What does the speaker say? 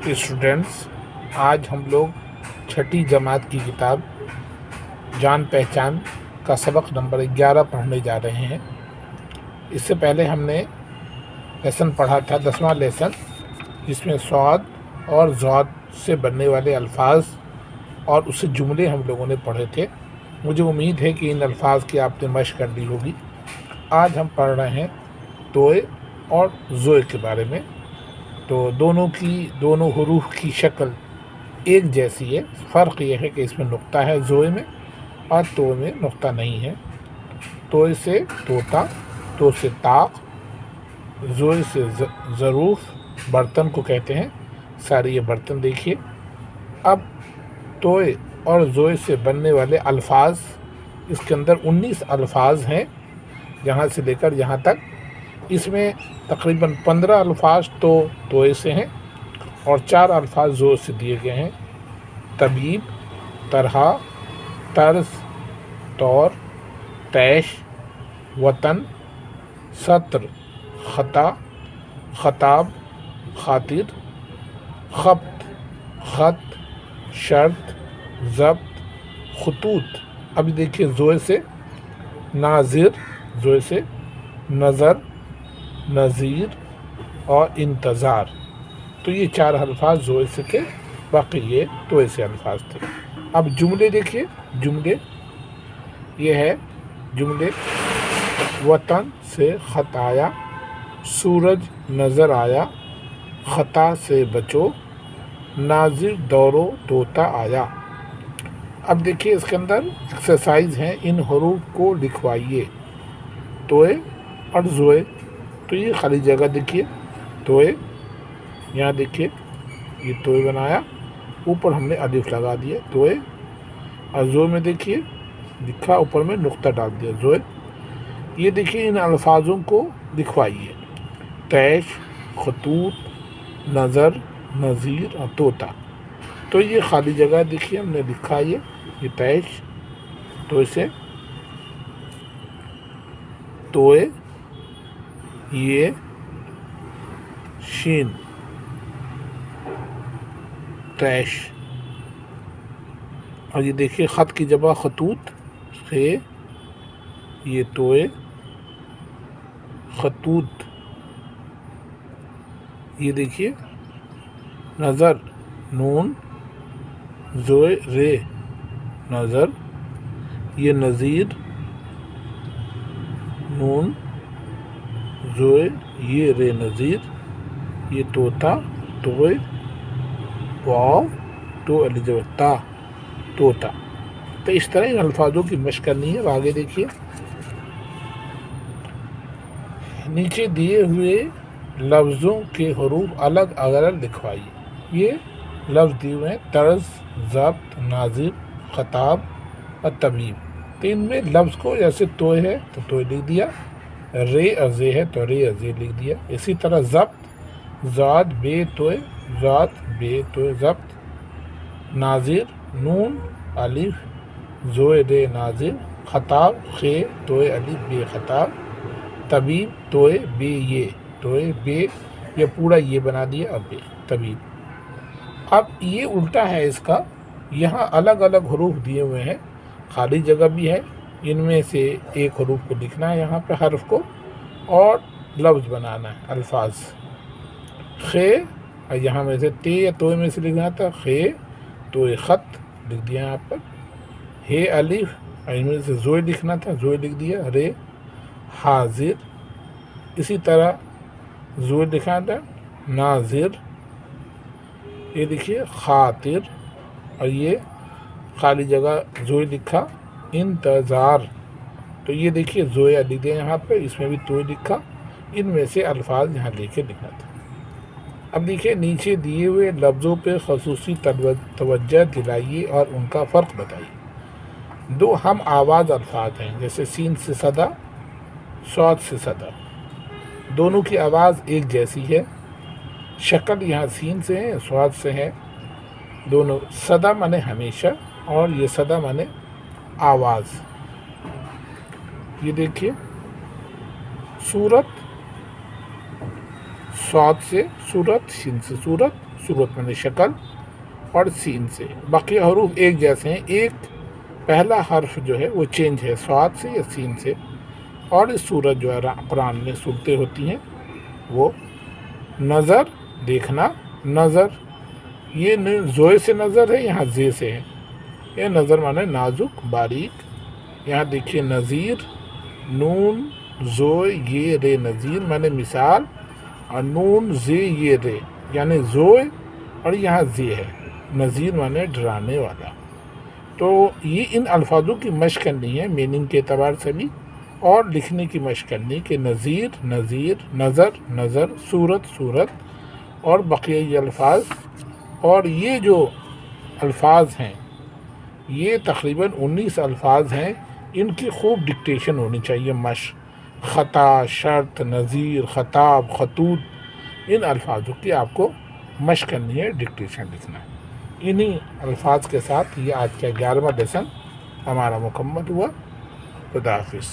Students, آج ہم لوگ چھٹی جماعت کی کتاب جان پہچان کا سبق نمبر 11 پڑھنے جا رہے ہیں۔ اس سے پہلے ہم نے لیسن پڑھا تھا 10واں لیسن، جس میں صاد اور ضاد سے بننے والے الفاظ اور اس سے جملے ہم لوگوں نے پڑھے تھے۔ مجھے امید ہے کہ ان الفاظ کی آپ نے مشق کر لی ہوگی۔ آج ہم پڑھ رہے ہیں توئے اور زوئے کے بارے میں۔ تو دونوں حروف کی شکل ایک جیسی ہے، فرق یہ ہے کہ اس میں نقطہ ہے زوئے میں اور تو میں نقطہ نہیں ہے۔ توئے سے طوطا، تو سے طاق، زوئے سے ظروف، برتن کو کہتے ہیں۔ سارے یہ برتن دیکھیے۔ اب توئے اور زوئے سے بننے والے الفاظ، اس کے اندر 19 الفاظ ہیں یہاں سے لے کر یہاں تک۔ اس میں تقریباً 15 الفاظ توئے سے ہیں اور 4 الفاظ زوئے سے دیے گئے ہیں: طبیب، طرح، طرز، طور، طیش، وطن، سطر، خطا، خطاب، خاطر، خبط، خط، شرط، ضبط، خطوط۔ ابھی دیکھیے زوئے سے ناظر، زوئے سے نظر، نظیر اور انتظار۔ تو یہ 4 الفاظ زوئے سے تھے، باقی یہ توئے سے الفاظ تھے۔ اب جملے دیکھیے۔ جملے یہ ہے جملے: وطن سے خط آیا، سورج نظر آیا، خطا سے بچو، ناظر دوڑو طوطا آیا۔ اب دیکھیے اس کے اندر ایکسرسائز ہیں، ان حروف کو لکھوائیے، توئے اور زوئے۔ تو یہ خالی جگہ دیکھیے، توئے، یہاں دیکھیے یہ توئے بنایا، اوپر ہم نے الف لگا دیا توئے، اور زوئے میں دیکھیے لکھا، اوپر میں نقطہ ڈال دیا زوئے۔ یہ دیکھیے ان الفاظوں کو لکھوائیے: طیش، خطوط، نظر، نظیر اور طوطا۔ تو یہ خالی جگہ دیکھیے ہم نے لکھا، یہ طیش، توئے سے، توئے، یہ شین، طیش، اور یہ دیکھیے خط کی جگہ خطوط، خے، یہ توئے، خطوط، یہ دیکھیے نظر، نون، زوئے، رے، نظر، یہ نظیر، نون، زوئے، یہ رے، نظیر، یہ طوطا، توئے، واو، تو علی تا، طوطا۔ تو اس طرح ان الفاظوں کی مشق کرنی ہے۔ اب آگے دیکھیے، نیچے دیے ہوئے لفظوں کے حروف الگ الگ لکھوائیے۔ یہ لفظ دیے ہوئے ہیں: طرز، ضبط، ناظر، خطاب اور طبیب۔ تو ان میں لفظ کو جیسے توئے ہے تو توئے لکھ دیا، رے اور زے ہے تو رے اور زے لکھ دیا۔ اسی طرح ضبط، ضاد بے توئے، ضاد بے توئے ضبط، ناظر، نون الف زوئے رے ناظر، خطاب، خے توئے الف بے خطاب، طبیب، توئے بے یہ، توئے بے، یہ پورا یہ بنا دیا اور بے، طبیب۔ اب یہ الٹا ہے اس کا، یہاں الگ الگ حروف دیے ہوئے ہیں، خالی جگہ بھی ہے، ان میں سے ایک حروف کو لکھنا ہے یہاں پہ، حرف کو، اور لفظ بنانا ہے، الفاظ۔ خے، اور یہاں میں سے تے یا توئے میں سے لکھنا تھا، خے توئے خط لکھ دیا یہاں پر، ہے الف، اور ان میں سے زوئے لکھنا تھا، زوئے لکھ دیا، رے، حاضر، اسی طرح زوئے لکھنا تھا، ناظر، یہ دیکھیے خاطر، اور یہ خالی جگہ زوئے لکھا، انتظار۔ تو یہ دیکھیے زوئے علی دے یہاں پہ، اس میں بھی توئے لکھا، ان میں سے الفاظ یہاں لے کے لکھنا تھا۔ اب دیکھیے نیچے دیے ہوئے لفظوں پہ خصوصی توجہ دلائیے اور ان کا فرق بتائیے۔ 2 ہم آواز الفاظ ہیں، جیسے سین سے صدا، صاد سے صدا، دونوں کی آواز ایک جیسی ہے، شکل یہاں سین سے ہے، صاد سے ہے، دونوں صدا مانے ہمیشہ، اور یہ صدا مانے آواز۔ یہ دیکھیے صورت، صاد سے صورت، شین سے صورت، صورت میں شکل، اور سین سے. باقی حروف ایک جیسے ہیں، ایک پہلا حرف جو ہے وہ چینج ہے صاد سے یا سین سے. اور اس صورت جو ہے قرآن میں صورتیں ہوتی ہیں وہ نظر، دیکھنا، نظر. یہ زوئے سے نظر ہے، یہاں زے سے ہے. یہ نظر مانے نازک، باریک. یہاں دیکھیے نظیر، نون زوئے یہ رے، نظیر مانے مثال، اور نون زے یہ رے یعنی زوئے، اور یہاں زے ہے. نظیر مانے ڈرانے والا. تو یہ ان الفاظوں کی مشق کرنی ہے میننگ کے اعتبار سے بھی، اور لکھنے کی مشق کرنی کہ نظیر، نظیر، نظر، نظر، صورت، صورت، اور بقیہ یہ الفاظ. اور یہ جو الفاظ ہیں یہ تقریباً 19 الفاظ ہیں. ان کی خوب ڈکٹیشن ہونی چاہیے، مشق. خطا، شرط، نظیر، خطاب، خطوط، ان الفاظوں کی آپ کو مشق کرنی ہے، ڈکٹیشن لکھنا ہے. انہی الفاظ کے ساتھ یہ آج کا 11واں لیسن ہمارا مکمل ہوا. خدا حافظ.